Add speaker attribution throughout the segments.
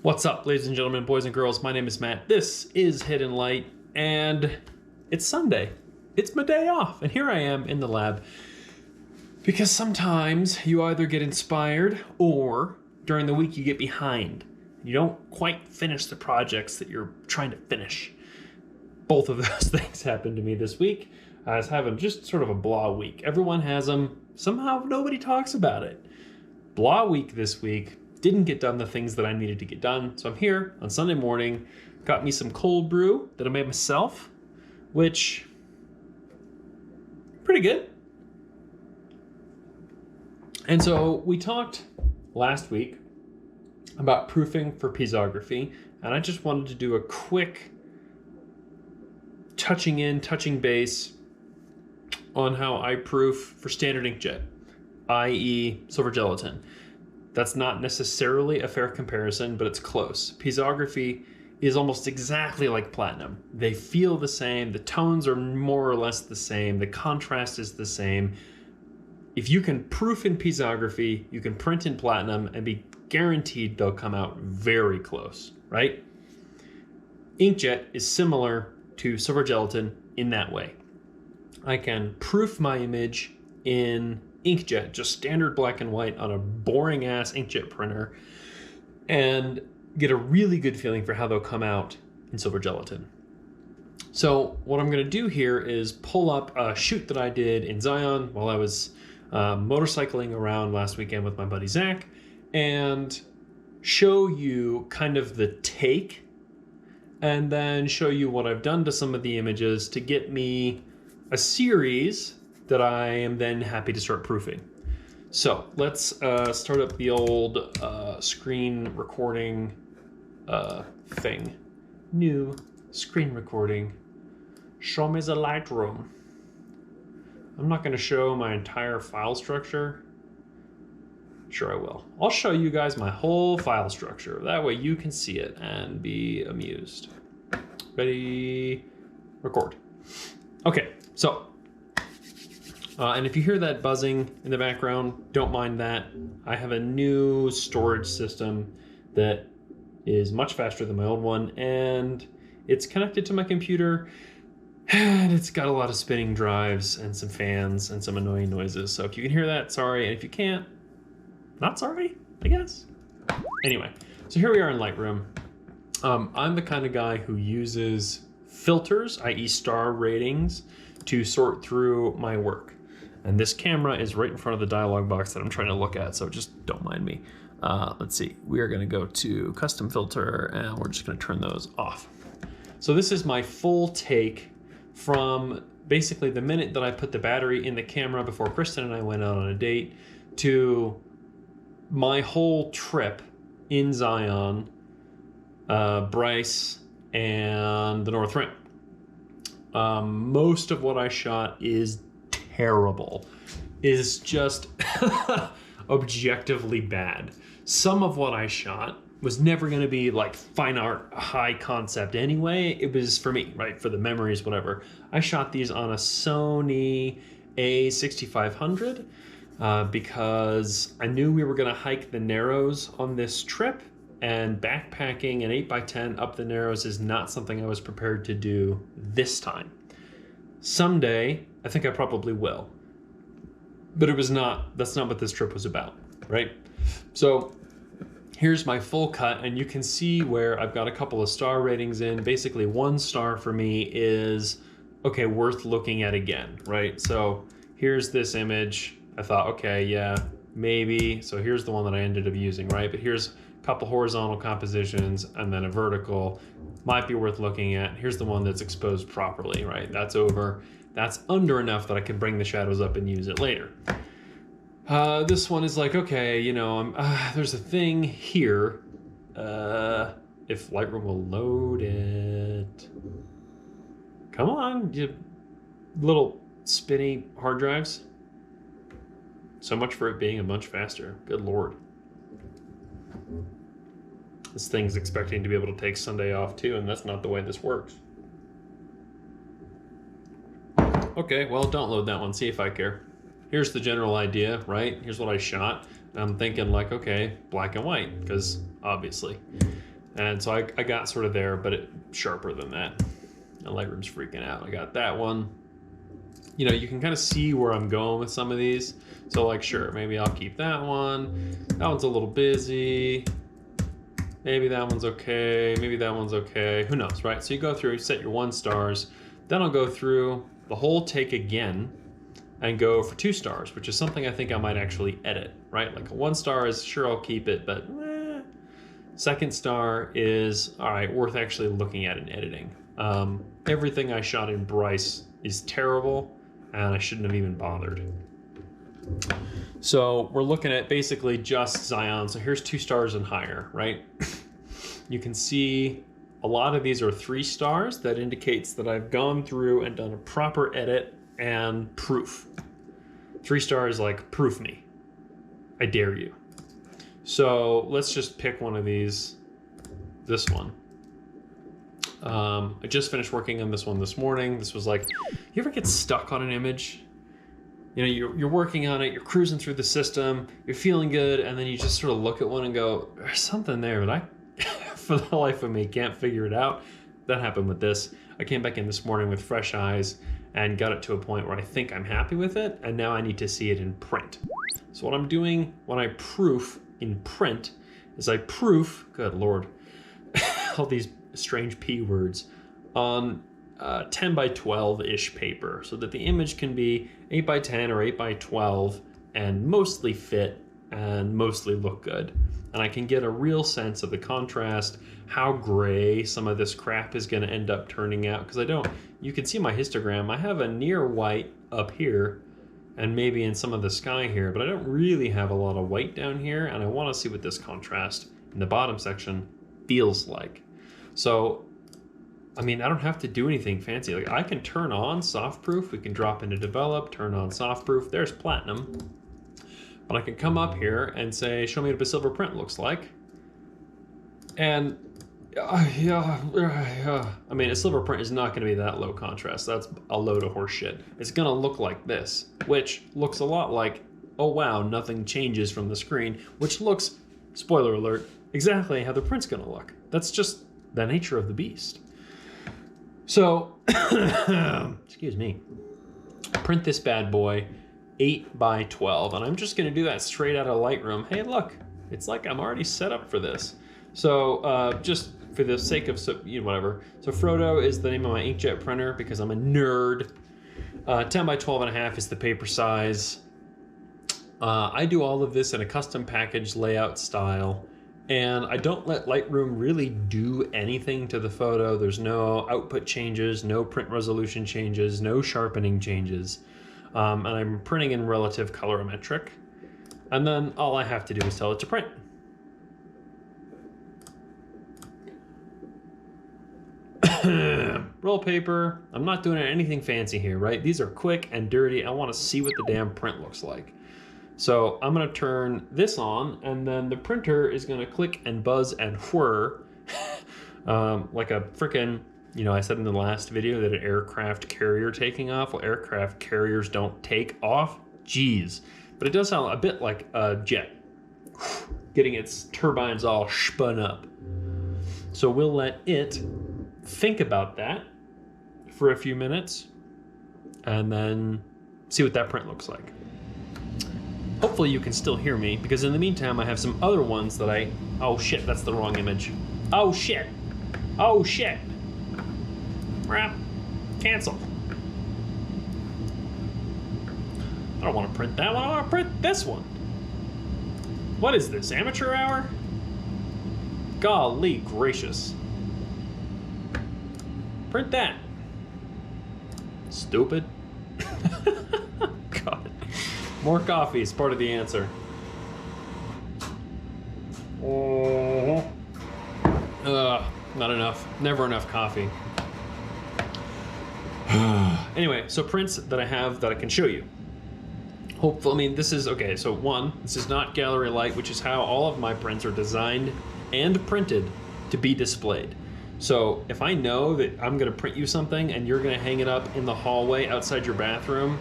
Speaker 1: What's up, ladies and gentlemen, boys and girls? My name is Matt. This is Hidden Light, and it's Sunday. It's my day off, and here I am in the lab. Because sometimes you either get inspired, or during the week you get behind. You don't quite finish the projects that you're trying to finish. Both of those things happened to me this week. I was having just sort of a blah week. Everyone has them. Somehow nobody talks about it. Blah week this week. Didn't get done the things that I needed to get done. So I'm here on Sunday morning, got me some cold brew that I made myself, which, pretty good. And so we talked last week about proofing for piezography, and I just wanted to do a quick touching base on how I proof for standard inkjet, i.e. Silver Gelatin. That's not necessarily a fair comparison, but it's close. Piezography is almost exactly like platinum. They feel the same, the tones are more or less the same, the contrast is the same. If you can proof in piezography, you can print in platinum and be guaranteed they'll come out very close, right? Inkjet is similar to Silver Gelatin in that way. I can proof my image in Inkjet, just standard black and white on a boring ass inkjet printer, and get a really good feeling for how they'll come out in Silver Gelatin. So what I'm going to do here is pull up a shoot that I did in Zion while I was motorcycling around last weekend with my buddy Zach, and show you kind of the take, and then show you what I've done to some of the images to get me a series that I am then happy to start proofing. So let's start up the old screen recording thing. New screen recording. Show me the Lightroom. I'm not going to show my entire file structure. Sure I will. I'll show you guys my whole file structure. That way you can see it and be amused. Ready? Record. Okay, so and if you hear that buzzing in the background, don't mind that. I have a new storage system that is much faster than my old one, and it's connected to my computer, and it's got a lot of spinning drives and some fans and some annoying noises. So if you can hear that, sorry. And if you can't, not sorry, I guess. Anyway, so here we are in Lightroom. I'm the kind of guy who uses filters, i.e. star ratings, to sort through my work. And this camera is right in front of the dialog box that I'm trying to look at, so just don't mind me. Let's see, we are gonna go to custom filter, and we're just gonna turn those off. So this is my full take from basically the minute that I put the battery in the camera before Kristen and I went out on a date to my whole trip in Zion, Bryce, and the North Rim. Most of what I shot is terrible, is just objectively bad. Some of what I shot was never going to be like fine art, high concept anyway. It was for me, right? For the memories, whatever. I shot these on a Sony A6500 because I knew we were going to hike the Narrows on this trip, and backpacking an 8x10 up the Narrows is not something I was prepared to do this time. Someday, I think I probably will. But that's not what this trip was about, right? So here's my full cut, and you can see where I've got a couple of star ratings in. Basically, 1 star for me is, okay, worth looking at again, right? So here's this image. I thought, okay, yeah, maybe. So here's the one that I ended up using, right? But here's a couple horizontal compositions and then a vertical. Might be worth looking at. Here's the one that's exposed properly, right? That's over. That's under enough that I can bring the shadows up and use it later. This one is like, okay, you know, there's a thing here. If Lightroom will load it. Come on, you little spinny hard drives. So much for it being a bunch faster. Good Lord. This thing's expecting to be able to take Sunday off too, and that's not the way this works. Okay, well, don't load that one. See if I care. Here's the general idea, right? Here's what I shot. I'm thinking like, okay, black and white, because obviously. And so I got sort of there, but sharper than that. And Lightroom's freaking out. I got that one. You know, you can kind of see where I'm going with some of these. So like, sure, maybe I'll keep that one. That one's a little busy. Maybe that one's okay. Maybe that one's okay. Who knows, right? So you go through, set your 1 stars. Then I'll go through the whole take again and go for 2 stars, which is something I think I might actually edit, right? Like a 1 star is, sure, I'll keep it, but 2nd star is, all right, worth actually looking at and editing. Everything I shot in Bryce is terrible, and I shouldn't have even bothered. So we're looking at basically just Zion. So here's 2 stars and higher, right? You can see a lot of these are 3 stars. That indicates that I've gone through and done a proper edit and proof. 3 stars, like, proof me. I dare you. So let's just pick one of these. This one. I just finished working on this one this morning. This was like, you ever get stuck on an image? You know, you're working on it, you're cruising through the system, you're feeling good, and then you just sort of look at one and go, there's something there, but I, for the life of me, can't figure it out. That happened with this. I came back in this morning with fresh eyes and got it to a point where I think I'm happy with it, and now I need to see it in print. So what I'm doing when I proof in print is I proof, good Lord, all these strange P words, on 10 by 12-ish paper, so that the image can be 8 by 10 or 8 by 12 and mostly fit and mostly look good. And I can get a real sense of the contrast, how gray some of this crap is going to end up turning out, because you can see my histogram, I have a near white up here and maybe in some of the sky here, but I don't really have a lot of white down here, and I want to see what this contrast in the bottom section feels like. So I mean, I don't have to do anything fancy. Like, I can turn on soft proof. We can drop into develop, turn on soft proof. There's platinum. But I can come up here and say, show me what a silver print looks like. And I mean, a silver print is not going to be that low contrast. That's a load of horse shit. It's going to look like this, which looks a lot like, oh wow, nothing changes from the screen, which looks, spoiler alert, exactly how the print's going to look. That's just the nature of the beast. So, excuse me, print this bad boy 8 by 12, and I'm just going to do that straight out of Lightroom. Hey, look, it's like I'm already set up for this. So, just for the sake of, whatever. So Frodo is the name of my inkjet printer because I'm a nerd. 10 by 12 and a half is the paper size. I do all of this in a custom package layout style. And I don't let Lightroom really do anything to the photo. There's no output changes, no print resolution changes, no sharpening changes. And I'm printing in relative colorimetric. And then all I have to do is tell it to print. Roll paper. I'm not doing anything fancy here, right? These are quick and dirty. I want to see what the damn print looks like. So I'm going to turn this on, and then the printer is going to click and buzz and whir like a frickin', I said in the last video that an aircraft carrier taking off. Well, aircraft carriers don't take off. Jeez. But it does sound a bit like a jet getting its turbines all spun up. So we'll let it think about that for a few minutes and then see what that print looks like. Hopefully you can still hear me, because in the meantime I have some other ones that oh shit, that's the wrong image. Oh shit. Oh shit. Crap. Cancel. I don't want to print that one. I want to print this one. What is this, amateur hour? Golly gracious. Print that. Stupid. God. More coffee is part of the answer. Not enough. Never enough coffee. Anyway, so prints that I have that I can show you. Hopefully, I mean, this is, okay, so one, this is not Gallery Light, which is how all of my prints are designed and printed to be displayed. So if I know that I'm gonna print you something and you're gonna hang it up in the hallway outside your bathroom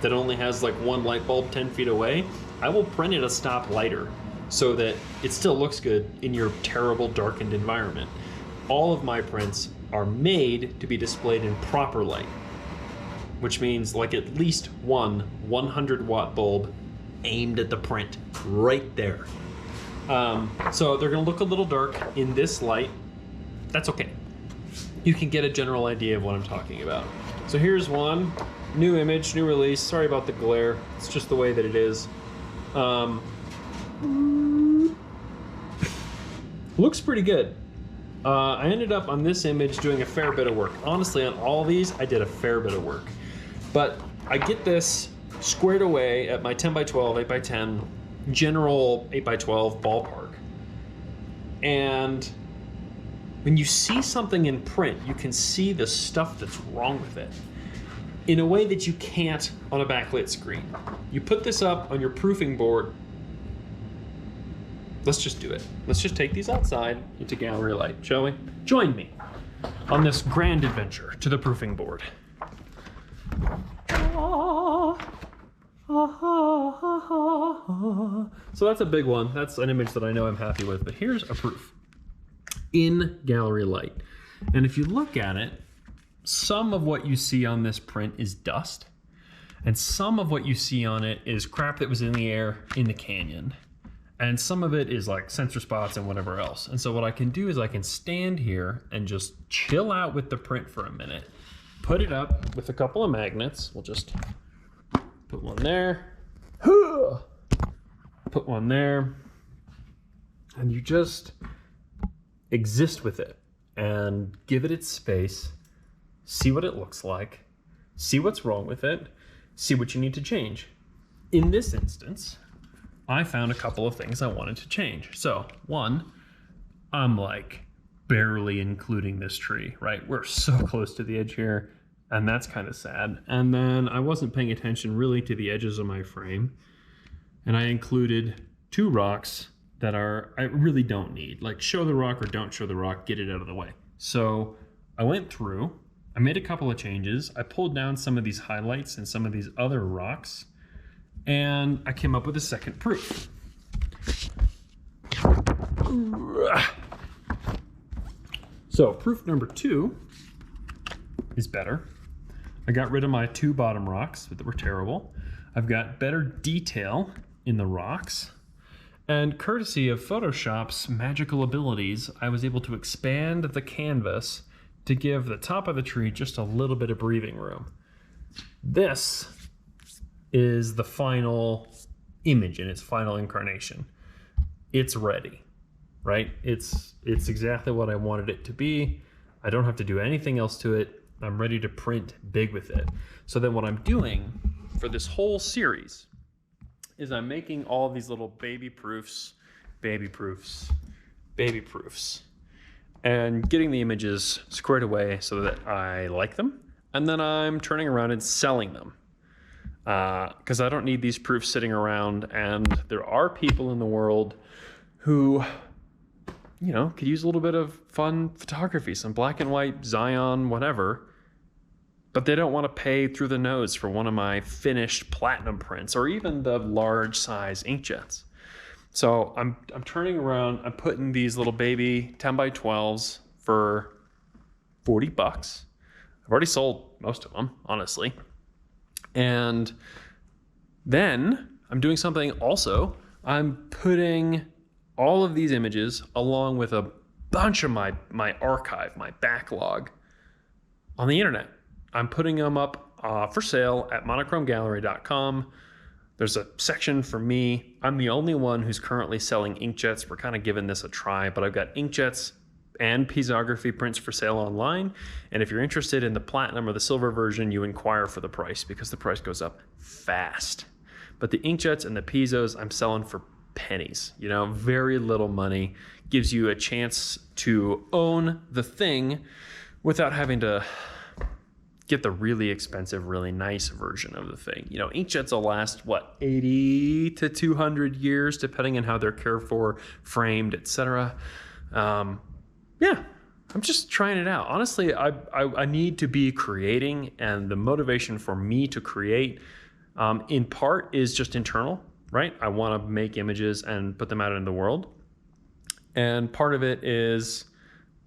Speaker 1: that only has like one light bulb 10 feet away, I will print it a stop lighter so that it still looks good in your terrible darkened environment. All of my prints are made to be displayed in proper light, which means like at least one 100-watt bulb aimed at the print right there. So they're gonna look a little dark in this light. That's okay. You can get a general idea of what I'm talking about. So here's one, new image, new release. Sorry about the glare. It's just the way that it is. Looks pretty good. I ended up on this image doing a fair bit of work. Honestly, on all these, I did a fair bit of work. But I get this squared away at my 10x12, 8x10, general 8x12 ballpark. And when you see something in print, you can see the stuff that's wrong with it in a way that you can't on a backlit screen. You put this up on your proofing board. Let's just do it. Let's just take these outside into gallery light, shall we? Join me on this grand adventure to the proofing board. So that's a big one. That's an image that I know I'm happy with, but here's a proof in gallery light. And if you look at it, some of what you see on this print is dust, and some of what you see on it is crap that was in the air in the canyon. And some of it is like sensor spots and whatever else. And so what I can do is I can stand here and just chill out with the print for a minute, put it up with a couple of magnets. We'll just put one there, put one there, and you just exist with it and give it its space, see what it looks like, see what's wrong with it, see what you need to change. In this instance, I found a couple of things I wanted to change. So one, I'm like barely including this tree, right? We're so close to the edge here, and that's kind of sad. And then I wasn't paying attention really to the edges of my frame, and I included two rocks that I really don't need. Like, show the rock or don't show the rock, get it out of the way. So I went through, I made a couple of changes. I pulled down some of these highlights and some of these other rocks, and I came up with a second proof. So proof number 2 is better. I got rid of my 2 bottom rocks that were terrible. I've got better detail in the rocks. And courtesy of Photoshop's magical abilities, I was able to expand the canvas to give the top of the tree just a little bit of breathing room. This is the final image in its final incarnation. It's ready, right? It's exactly what I wanted it to be. I don't have to do anything else to it. I'm ready to print big with it. So then what I'm doing for this whole series is I'm making all these little baby proofs, and getting the images squared away so that I like them. And then I'm turning around and selling them. Because I don't need these proofs sitting around, and there are people in the world who, you know, could use a little bit of fun photography, some black and white, Zion, whatever, but they don't want to pay through the nose for one of my finished platinum prints or even the large size inkjets. So I'm turning around, I'm putting these little baby 10x12s for $40. I've already sold most of them, honestly. And then I'm doing something also. I'm putting all of these images along with a bunch of my archive, my backlog on the internet. I'm putting them up for sale at monochromegallery.com. There's a section for me. I'm the only one who's currently selling inkjets. We're kind of giving this a try, but I've got inkjets and pisography prints for sale online. And if you're interested in the platinum or the silver version, you inquire for the price because the price goes up fast. But the inkjets and the pisos I'm selling for pennies, you know, very little money. Gives you a chance to own the thing without having to get the really expensive, really nice version of the thing. You know, inkjets will last, what, 80 to 200 years, depending on how they're cared for, framed, etc. Yeah, I'm just trying it out. Honestly, I need to be creating, and the motivation for me to create, in part, is just internal. right? I want to make images and put them out into the world. And part of it is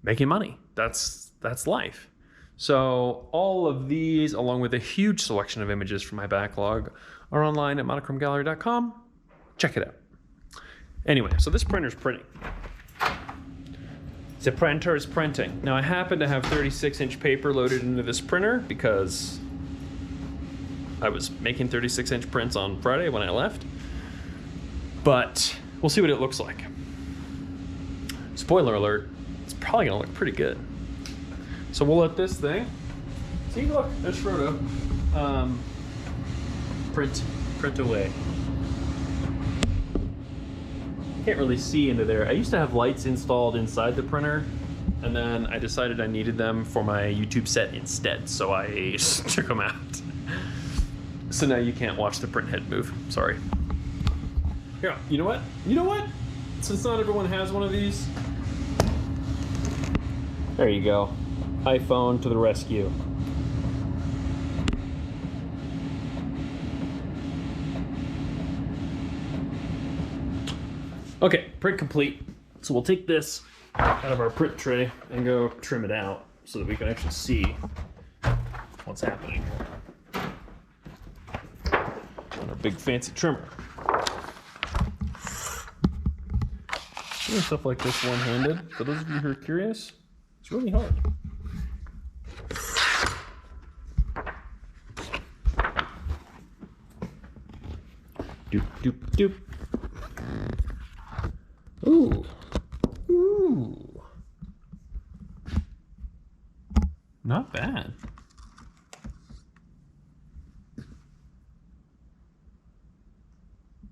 Speaker 1: making money. That's life. So all of these, along with a huge selection of images from my backlog, are online at monochromgallery.com. Check it out. Anyway, so this printer's printing. The printer is printing. Now I happen to have 36-inch paper loaded into this printer because I was making 36-inch prints on Friday when I left. But we'll see what it looks like. Spoiler alert, it's probably gonna look pretty good. So we'll let this thing, see, look, there's Frodo. Print away. Can't really see into there. I used to have lights installed inside the printer, and then I decided I needed them for my YouTube set instead, so I just took them out. So now you can't watch the print head move. Sorry. Here, you know what? You know what? Since not everyone has one of these, there you go. iPhone to the rescue. Okay, print complete. So we'll take this out of our print tray and go trim it out so that we can actually see what's happening on our big fancy trimmer. Doing stuff like this one-handed, for those of you who are curious, it's really hard. Doop, doop, doop. Ooh. Ooh. Not bad.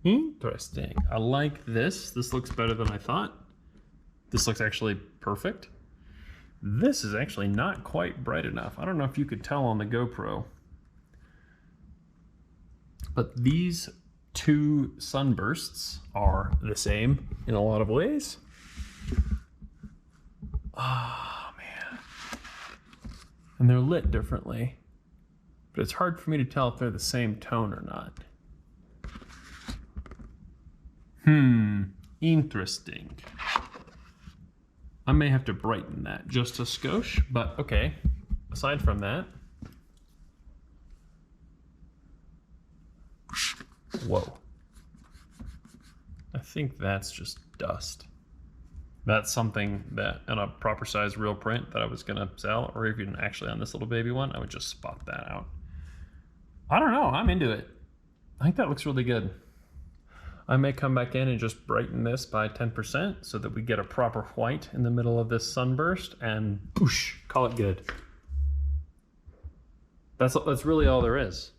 Speaker 1: Interesting. I like this. This looks better than I thought. This looks actually perfect. This is actually not quite bright enough. I don't know if you could tell on the GoPro, but these two sunbursts are the same in a lot of ways. Oh man. And they're lit differently, but it's hard for me to tell if they're the same tone or not. Interesting. I may have to brighten that just a skosh, but okay. Aside from that, whoa. I think that's just dust. That's something that in a proper size real print that I was gonna sell, or even actually on this little baby one, I would just spot that out. I don't know, I'm into it. I think that looks really good. I may come back in and just brighten this by 10% so that we get a proper white in the middle of this sunburst and boosh, call it good. That's really all there is.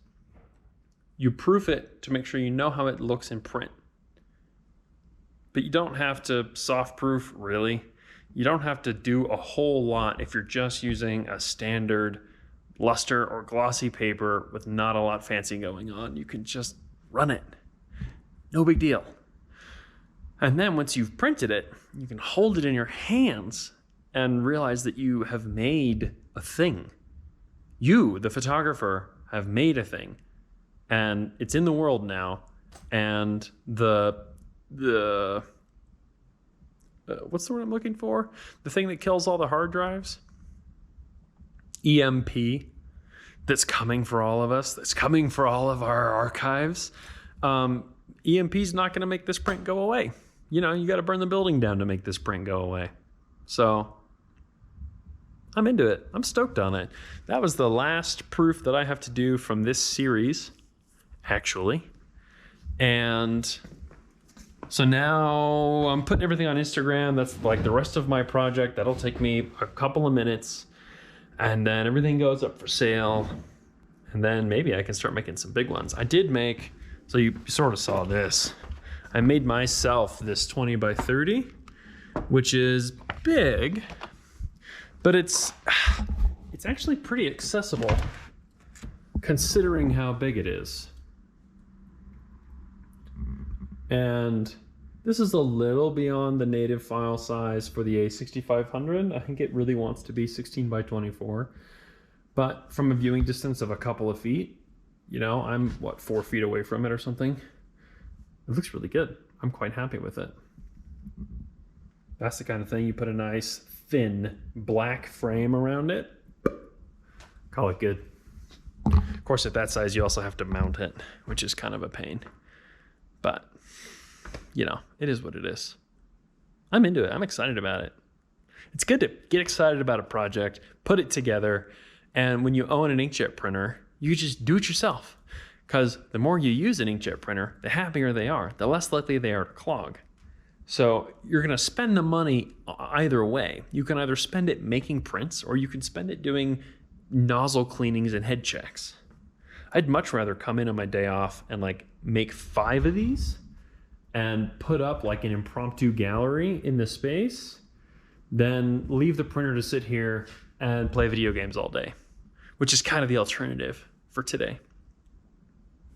Speaker 1: You proof it to make sure you know how it looks in print. But you don't have to soft proof, really. You don't have to do a whole lot if you're just using a standard luster or glossy paper with not a lot fancy going on. You can just run it. No big deal. And then once you've printed it, you can hold it in your hands and realize that you have made a thing. You, the photographer, have made a thing. And it's in the world now. And what's the word I'm looking for? The thing that kills all the hard drives? EMP. That's coming for all of us. That's coming for all of our archives. EMP's not going to make this print go away. You know, you got to burn the building down to make this print go away. So I'm into it. I'm stoked on it. That was the last proof that I have to do from this series, actually. And so now I'm putting everything on Instagram. That's like the rest of my project. That'll take me a couple of minutes. And then everything goes up for sale. And then maybe I can start making some big ones. I did make... So you sort of saw this. I made myself this 20 by 30, which is big, but it's actually pretty accessible considering how big it is. And this is a little beyond the native file size for the A6500. I think it really wants to be 16 by 24, but from a viewing distance of a couple of feet, you know, I'm, what, 4 feet away from it or something? It looks really good. I'm quite happy with it. That's the kind of thing you put a nice thin black frame around it. Call it good. Of course, at that size, you also have to mount it, which is kind of a pain. But, you know, it is what it is. I'm into it. I'm excited about it. It's good to get excited about a project, put it together, and when you own an inkjet printer, you just do it yourself. Because the more you use an inkjet printer, the happier they are, the less likely they are to clog. So you're going to spend the money either way. You can either spend it making prints, or you can spend it doing nozzle cleanings and head checks. I'd much rather come in on my day off and like make 5 of these and put up like an impromptu gallery in the space than leave the printer to sit here and play video games all day, which is kind of the alternative for today.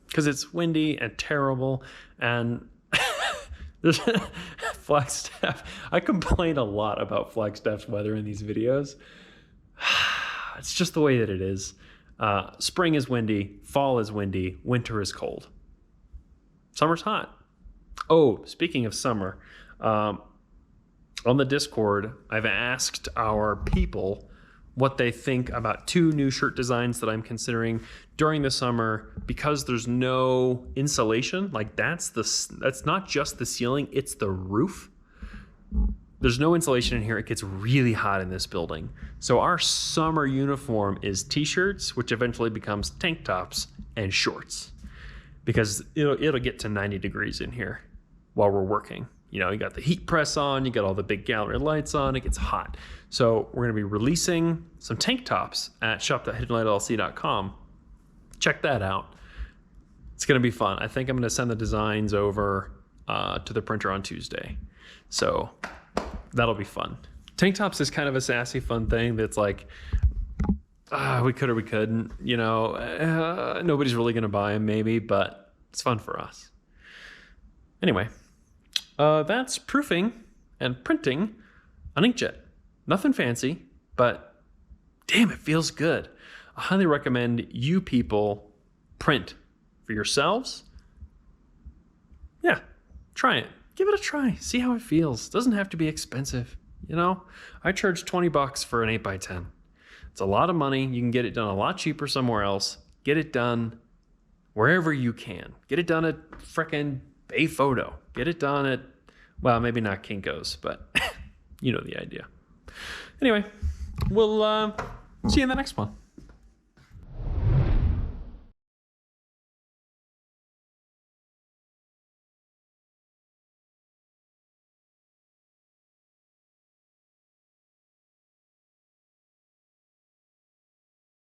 Speaker 1: Because it's windy and terrible, and there's Flagstaff. I complain a lot about Flagstaff's weather in these videos. It's just the way that it is. Spring is windy, fall is windy, winter is cold. Summer's hot. Oh, speaking of summer, on the Discord, I've asked our people what they think about 2 new shirt designs that I'm considering during the summer, because there's no insulation. Like that's not just the ceiling, it's the roof. There's no insulation in here. It gets really hot in this building. So our summer uniform is t-shirts, which eventually becomes tank tops and shorts, because it'll get to 90 degrees in here while we're working. You know, you got the heat press on, you got all the big gallery lights on, it gets hot. So we're gonna be releasing some tank tops at shop.hiddenlightllc.com. Check that out. It's gonna be fun. I think I'm gonna send the designs over to the printer on Tuesday. So that'll be fun. Tank tops is kind of a sassy, fun thing that's like, we could or we couldn't, you know, nobody's really gonna buy them maybe, but it's fun for us. Anyway, that's proofing and printing on Inkjet. Nothing fancy, but damn, it feels good. I highly recommend you people print for yourselves. Yeah, try it. Give it a try. See how it feels. Doesn't have to be expensive. You know, I charge $20 for an 8x10. It's a lot of money. You can get it done a lot cheaper somewhere else. Get it done wherever you can. Get it done at frickin' Bay Photo. Get it done at, well, maybe not Kinko's, but you know the idea. Anyway, we'll see you in the next one.